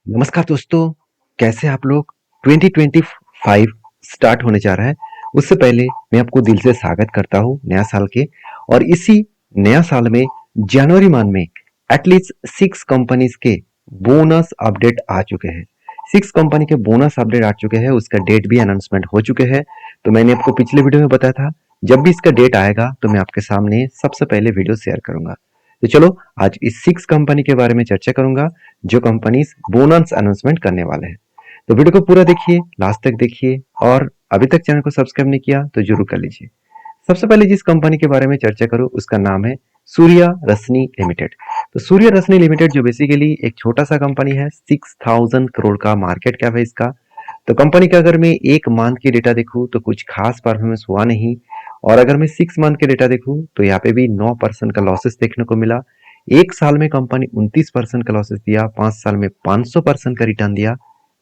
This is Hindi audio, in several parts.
नमस्कार दोस्तों, कैसे आप लोग? 2025 स्टार्ट होने जा रहा है। उससे पहले मैं आपको दिल से स्वागत करता हूँ नया साल के। और इसी नया साल में जनवरी मंथ में एटलीस्ट 6 कंपनीज के बोनस अपडेट आ चुके हैं। 6 कंपनी के बोनस अपडेट आ चुके हैं, उसका डेट भी अनाउंसमेंट हो चुके हैं। तो मैंने आपको पिछले वीडियो में बताया था, जब भी इसका डेट आएगा तो मैं आपके सामने सबसे पहले वीडियो शेयर करूंगा। तो चलो आज इस 6 कंपनी के बारे में चर्चा करूंगा जो कंपनीज बोनस अनाउंसमेंट करने वाले हैं। तो वीडियो को पूरा देखिए, लास्ट तक देखिए, और अभी तक चैनल को सब्सक्राइब नहीं किया तो जरूर कर लीजिए। सबसे पहले जिस कंपनी के बारे में चर्चा करूं उसका नाम है सूर्या रश्मि लिमिटेड। तो सूर्य रश्मि लिमिटेड जो बेसिकली एक छोटा सा कंपनी है, 6000 करोड़ का मार्केट कैप है इसका। तो कंपनी का अगर मैं एक मंथ की डेटा देखूं तो कुछ खास परफॉर्मेंस हुआ नहीं। और अगर मैं 6 मंथ के डेटा देखूं तो यहाँ पे भी 9% का लॉसेस देखने को मिला। एक साल में कंपनी 29% का लॉसेस दिया, 5 साल में 500% का रिटर्न दिया,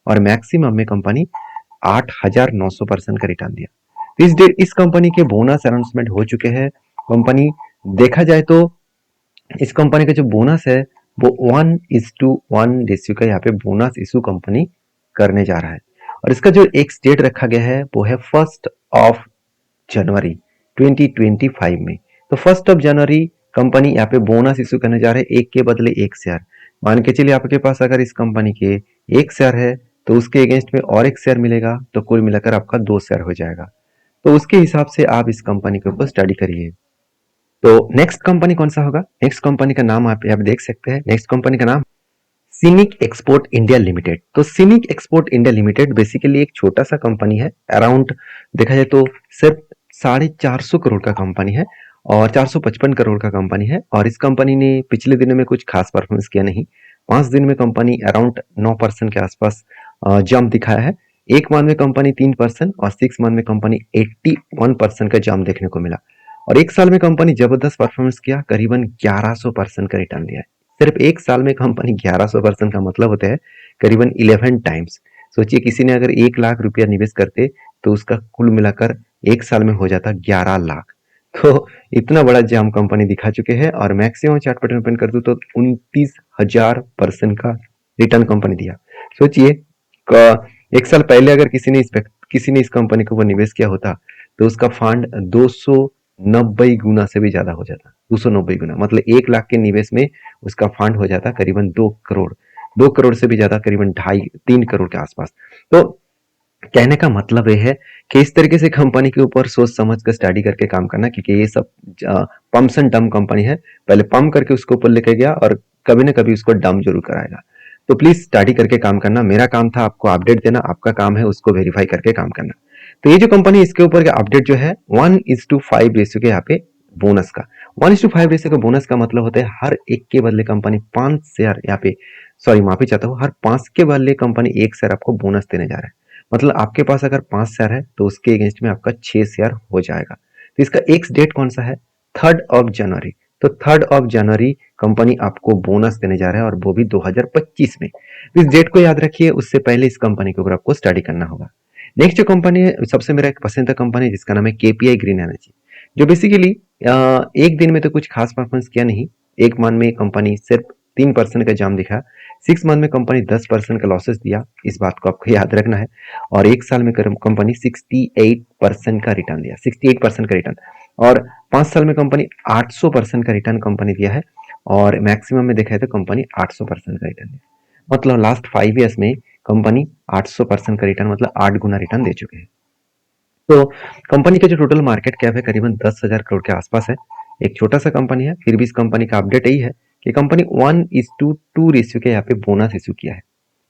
और मैक्सिमम में कंपनी 8900% का रिटर्न दिया। इस कंपनी के बोनस अनाउंसमेंट हो चुके हैं। कंपनी देखा जाए तो इस कंपनी का जो बोनस है वो 1:1 रेशियो का यहाँ पे बोनस इशू कंपनी करने जा रहा है। और इसका जो एक डेट रखा गया है वो है 1 जनवरी 2025 में। तो 1 जनवरी कंपनी यहाँ पे बोनस इशू करने जा रहे हैं, एक के बदले एक शेयर। मान के चलिए आपके पास अगर इस कंपनी के एक शेयर है तो उसके अगेंस्ट में और एक शेयर मिलेगा, तो कुल मिलाकर आपका 2 शेयर हो जाएगा। तो उसके हिसाब से आप इस कंपनी के ऊपर स्टडी करिए। तो नेक्स्ट कंपनी कौन सा होगा? नेक्स्ट कंपनी का नाम आप यहाँ पे देख सकते हैं। नेक्स्ट कंपनी का नाम सीनिक एक्सपोर्ट इंडिया लिमिटेड। तो scenic export India limited basically एक छोटा सा कंपनी है। अराउंड देखा जाए तो सिर्फ 450 करोड़ का कंपनी है और 455 करोड़ का कंपनी है। और इस कंपनी ने पिछले दिनों में कुछ खास परफॉर्मेंस किया नहीं। 5 दिन में कंपनी अराउंड 9% के आसपास जंप दिखाया है। एक मंथ में कंपनी 3% और 6 मंथ में कंपनी 81% का जंप देखने को मिला। और एक साल में कंपनी जबरदस्त परफॉर्मेंस किया, करीबन 1100% का रिटर्न दिया है। सिर्फ एक साल में कंपनी 1100% का मतलब होता है करीबन 11 टाइम्स। सोचिए किसी ने अगर 1 लाख रुपया निवेश करते तो उसका कुल मिलाकर एक साल में हो जाता 11 लाख। तो इतना बड़ा जंप कंपनी दिखा चुके हैं। और मैक्सिमम चार्ट पैटर्न ओपन कर दूं तो 29,000% का रिटर्न कंपनी दिया। सोचिए एक साल पहले अगर किसी ने इस कंपनी को वो निवेश किया होता तो उसका फंड 290 गुना से भी ज्यादा हो जाता। 290 गुना मतलब 1 लाख के निवेश में उसका फंड हो जाता करीबन 2 करोड़। 2 करोड़ से भी ज्यादा, करीबन 2.5-3 करोड़ के आसपास। तो कहने का मतलब ये है कि इस तरीके से कंपनी के ऊपर सोच समझ कर स्टडी करके काम करना, क्योंकि ये सब पम्प्स एंड डंप कंपनी है। पहले पंप करके उसको ऊपर लेके गया और कभी ना कभी उसको डंप जरूर कराएगा। तो प्लीज स्टडी करके काम करना। मेरा काम था आपको अपडेट देना, आपका काम है उसको वेरीफाई करके काम करना। तो ये जो कंपनी, इसके ऊपर का अपडेट जो है 1:5 रेशियो के यहाँ पे बोनस का 1:5 रेशियो का बोनस का मतलब होता है हर एक के बदले कंपनी 5 शेयर यहाँ पे, सॉरी माफी चाहता हूँ, हर 5 के बदले कंपनी 1 शेयर आपको बोनस देने जा रहा है। मतलब आपके पास अगर 5 शेयर है तो उसके अगेंस्ट में आपका 6 शेयर हो जाएगा। तो इसका एक्स डेट कौन सा है? 3 जनवरी। तो 3 जनवरी कंपनी आपको बोनस देने जा रहा है और वो भी 2025 में। इस डेट को याद रखिए, उससे पहले इस कंपनी के ऊपर आपको स्टडी करना होगा। नेक्स्ट जो कंपनी है, सबसे मेरा एक पसंदीदा कंपनी है जिसका नाम है केपीआई ग्रीन एनर्जी। जो बेसिकली एक दिन में तो कुछ खास परफॉर्मेंस किया नहीं। एक मंथ में कंपनी सिर्फ 3% का जाम दिखा। 6 मंथ में कंपनी 10% का लॉसेस दिया, इस बात को आपको याद रखना है। और एक साल में कंपनी 68% का रिटर्न दिया, 68% का रिटर्न। और 5 साल में कंपनी 800% का रिटर्न कंपनी दिया है। और मैक्सिमम में देखा है तो कंपनी 800% का रिटर्न दिया। मतलब लास्ट 5 ईयर्स में कंपनी 800% का रिटर्न, मतलब 8 गुना रिटर्न दे चुके हैं। तो कंपनी का जो टोटल मार्केट कैप है करीबन 10,000 करोड़ के आसपास है। एक छोटा सा कंपनी है, फिर भी इस कंपनी का अपडेट यही है कि कंपनी 1:2 रेशियो के यहाँ पे बोनस इशू किया है।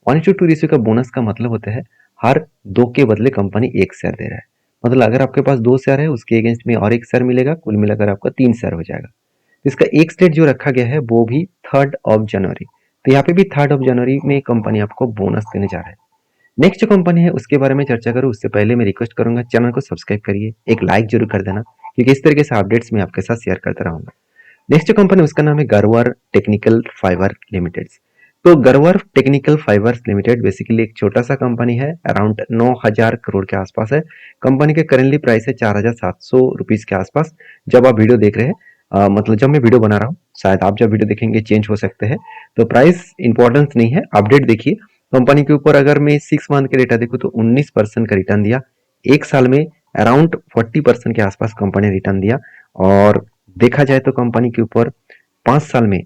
1:2 रेशियो का बोनस का मतलब होता है हर 2 के बदले कंपनी 1 शेयर दे रहा है। मतलब अगर आपके पास 2 शेयर है उसके अगेंस्ट में और 1 शेयर मिलेगा, कुल मिलाकर आपका 3 शेयर हो जाएगा। इसका एक डेट जो रखा गया है वो भी 3 जनवरी। तो यहाँ पे भी 3 जनवरी में कंपनी आपको बोनस देने जा रहा है। नेक्स्ट जो कंपनी है उसके बारे में चर्चा करूं उससे पहले मैं रिक्वेस्ट करूंगा चैनल को सब्सक्राइब करिए, एक लाइक जरूर कर देना, क्योंकि इस तरीके से अपडेट्स मैं आपके साथ शेयर करता रहूंगा। नेक्स्ट जो कंपनी उसका नाम है गरवार टेक्निकल फाइबर लिमिटेड। तो Garware technical fibres limited basically एक छोटा सा कंपनी है, अराउंड 9,000 करोड़ के आसपास है। कंपनी के करेंटली प्राइस है 4,700 रुपीज के आसपास। जब आप वीडियो देख रहे हैं, मतलब जब मैं वीडियो बना रहा हूँ, शायद आप जब वीडियो देखेंगे चेंज हो सकते हैं। तो प्राइस इंपॉर्टेंस नहीं है, अपडेट देखिए। कंपनी के ऊपर अगर मैं 6 मंथ के डेटा देखूँ तो 19% का रिटर्न दिया। एक साल में अराउंड 40% के आसपास कंपनी ने रिटर्न दिया। और देखा जाए तो कंपनी के ऊपर 5 साल में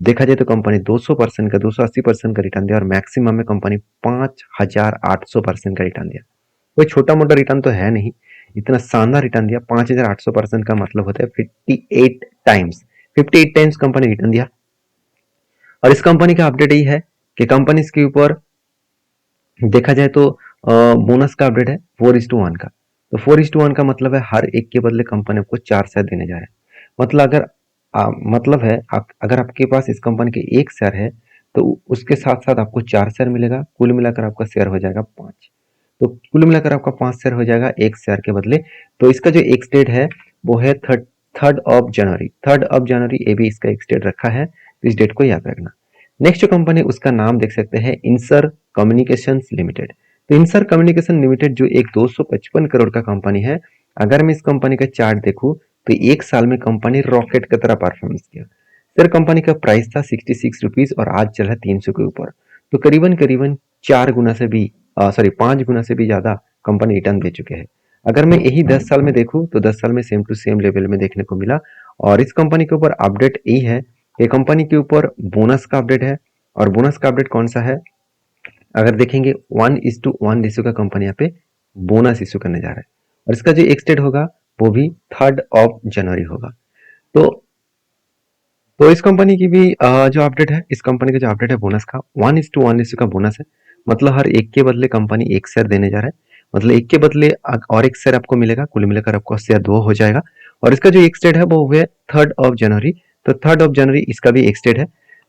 देखा जाए तो कंपनी 200% का 280% का रिटर्न दिया और मैक्सिमम में कंपनी 5800% का रिटर्न दिया। कोई छोटा मोटा रिटर्न तो है नहीं, इतना शानदार रिटर्न दिया। 5800% का मतलब होता है 58 टाइम्स कंपनी रिटर्न दिया। और इस कंपनी का अपडेट यही है कि कंपनी इसके ऊपर देखा जाए तो बोनस का अपडेट है 4:1 का। तो 4:1 का मतलब है हर एक के बदले कंपनी आपको 4 शेयर देने जा रहा है। मतलब अगर मतलब है अगर आपके पास इस कंपनी के 1 शेयर है तो उसके साथ साथ आपको 4 शेयर मिलेगा। कुल मिलाकर आपका शेयर हो जाएगा 5। तो कुल मिलाकर आपका 5 शेयर हो जाएगा 1 शेयर के बदले। तो इसका जो एक्स डेट है वो है 3rd of January. 3rd of January ये भी इसका एक्स डेट रखा है, तो इस डेट को याद रखना। नेक्स्ट जो कंपनी उसका नाम देख सकते हैं इंसर कम्युनिकेशंस लिमिटेड। तो इंसर कम्युनिकेशन लिमिटेड जो एक 255 करोड़ का कंपनी है, अगर मैं इस कंपनी का चार्ट देखूं तो एक साल में कंपनी रॉकेट की तरह परफॉर्मेंस किया। सर कंपनी का प्राइस था 66 रुपीज और आज चल रहा है 300 के ऊपर। तो करीबन करीबन 4 गुना से भी 5 गुना से भी ज्यादा कंपनी रिटर्न दे चुके हैं। अगर मैं यही 10 साल में देखूं तो 10 साल में सेम टू सेम लेवल में देखने को मिला। और इस कंपनी के ऊपर अपडेट यही है कि कंपनी के ऊपर बोनस का अपडेट है। और बोनस का अपडेट कौन सा है, अगर देखेंगे 1:1 रेशियो का कंपनी यहाँ पे बोनस इश्यू करने जा रहा है। और इसका जो एक्सटेंड होगा वो भी 3rd ऑफ जनवरी होगा। तो इस कंपनी की भी जो अपडेट है, इस कंपनी का जो अपडेट है बोनस का 1:1 रेशियो का बोनस है। मतलब हर एक के बदले कंपनी 1 शेयर देने जा रहा है। मतलब एक के बदले और 1 शेयर आपको मिलेगा, कुल मिलाकर आपको शेयर 2 हो जाएगा। और इसका जो एक्सटेंड है वो है 3rd ऑफ जनवरी। तो 3rd ऑफ जनवरी इसका भी एक्सटेंड है।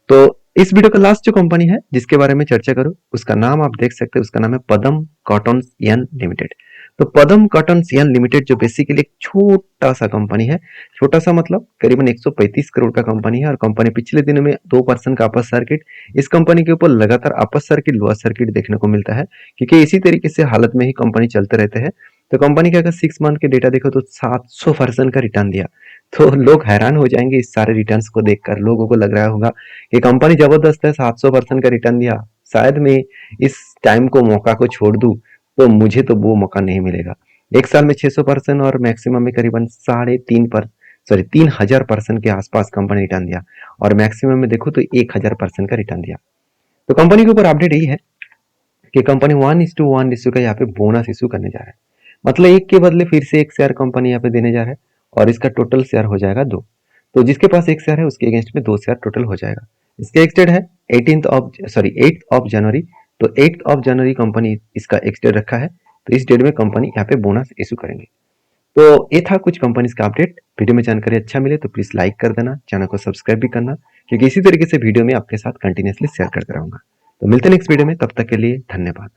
तो इस वीडियो का लास्ट जो कंपनी है जिसके बारे में चर्चा करूं उसका नाम आप देख सकते हैं, उसका नाम है पदम कॉटन यन लिमिटेड। तो पदम कॉटन यन लिमिटेड जो बेसिकली एक छोटा सा कंपनी है, छोटा सा मतलब करीबन 135 करोड़ का कंपनी है। और कंपनी पिछले दिनों में 2% का अपर सर्किट, इस कंपनी के ऊपर लगातार अपर सर्किट लोअर सर्किट देखने को मिलता है क्योंकि इसी तरीके से हालत में ही कंपनी चलते रहते हैं। तो कंपनी के अगर 6 मंथ के डेटा देखो तो 700% का रिटर्न दिया। तो लोग हैरान हो जाएंगे इस सारे रिटर्न्स को देखकर। लोगों को लग रहा होगा कि कंपनी जबरदस्त है, 700% का रिटर्न दिया, शायद मैं इस टाइम को मौका को छोड़ दूं तो मुझे तो वो मौका नहीं मिलेगा। एक साल में 600% और मैक्सिमम में करीबन 3,500% के आसपास कंपनी रिटर्न दिया। और मैक्सिमम में देखो तो 1,000% का रिटर्न दिया। तो कंपनी के ऊपर अपडेट यही है कि कंपनी 1:1 इश्यू का यहाँ पे बोनस इश्यू करने जा रहा है। मतलब एक के बदले फिर से 1 शेयर कंपनी यहाँ पे देने जा रहा है। और इसका टोटल शेयर हो जाएगा 2। तो जिसके पास 1 शेयर है उसके अगेंस्ट में 2 शेयर टोटल हो जाएगा। इसका एक्सटेड है 8th ऑफ जनवरी। तो 8th ऑफ जनवरी कंपनी इसका एक्सटेड रखा है। तो इस डेट में कंपनी यहाँ पे बोनस इशू करेंगे। तो ये था कुछ कंपनीज का अपडेट। वीडियो में जानकारी अच्छा मिले तो प्लीज लाइक कर देना, चैनल को सब्सक्राइब भी करना क्योंकि इसी तरीके से वीडियो में आपके साथ कंटिन्यूसली शेयर करता रहूंगा। तो मिलते हैं नेक्स्ट वीडियो में, तब तक के लिए धन्यवाद।